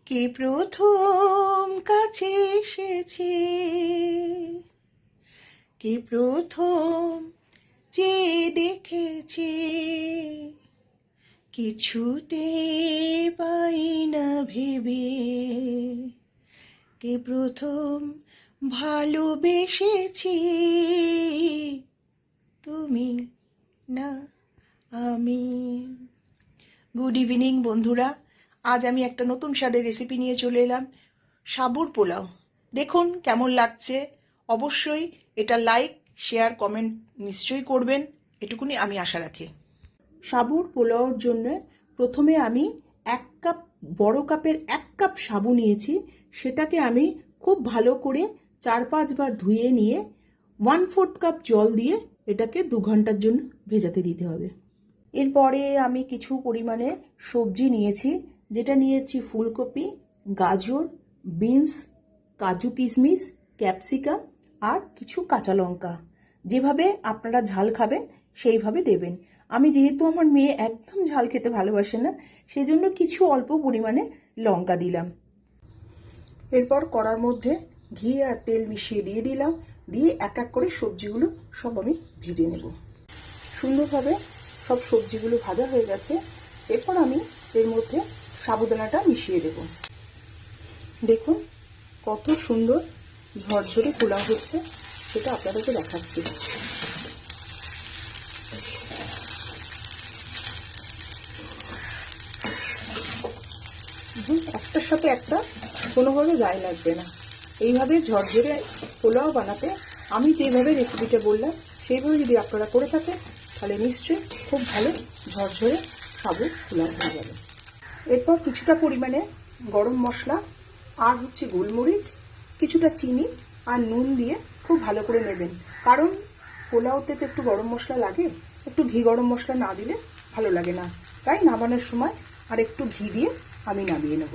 কে প্রথম কাছে এসেছে, কে প্রথম চেয়ে দেখেছে, কিছুতে পাই না ভেবে, কে প্রথম ভালোবেসেছি, তুমি না আমি। গুড ইভিনিং বন্ধুরা, আজ আমি একটা নতুন স্বাদের রেসিপি নিয়ে চলে এলাম, সাবুর পোলাও। দেখুন কেমন লাগছে। অবশ্যই এটা লাইক, শেয়ার, কমেন্ট নিশ্চয়ই করবেন, এটুকুনি আমি আশা রাখি। সাবুর পোলাওর জন্য প্রথমে আমি বড় কাপের 1 কাপ সাবু নিয়েছি। সেটাকে আমি খুব ভালো করে 4-5 বার ধুয়ে নিয়ে 1/4 কাপ জল দিয়ে এটাকে 2 ঘন্টার জন্য ভেজাতে দিতে হবে। এরপরে আমি কিছু পরিমাণে সবজি নিয়েছি, যেটা নিয়েছি ফুলকপি, গাজর, বিনস, কাজু কিশমিশ, ক্যাপসিকাম আর কিছু কাঁচা লঙ্কা। যেভাবে আপনারা ঝাল খাবেন সেইভাবে দেবেন। আমি যেহেতু আমার মেয়ে একদম ঝাল খেতে ভালোবাসে না, সেই জন্য কিছু অল্প পরিমাণে লঙ্কা দিলাম। এরপর কড়ার মধ্যে ঘি আর তেল মিশিয়ে দিয়ে দিলাম, দিয়ে এক এক করে সবজিগুলো সব আমি ভেজে নেব। সুন্দরভাবে সব সবজিগুলো ভাজা হয়ে গেছে। এরপর আমি এর মধ্যে সাবুদানাটা মিশিয়ে দেব। দেখুন কত সুন্দর ঝরঝরে পোলাও হচ্ছে, সেটা আপনাদেরকে দেখাচ্ছি। একটার সাথে একটা কোনোভাবে গায়ে লাগবে না। এইভাবে ঝরঝরে পোলাও বানাতে আমি যেভাবে রেসিপিটা বললাম সেইভাবে যদি আপনারা করে থাকেন তাহলে নিশ্চয়ই খুব ভালো ঝরঝরে সাবু পোলাও হয়ে যাবে। এরপর কিছুটা পরিমাণে গরম মশলা আর গোলমরিচ, কিছুটা চিনি আর নুন দিয়ে খুব ভালো করে নেবেন, কারণ পোলাওতে তো একটু গরম মশলা লাগে। একটু ঘি গরম মশলা না দিলে ভালো লাগে না, তাই নামানোর সময় আর একটু ঘি দিয়ে আমি নামিয়ে নেব।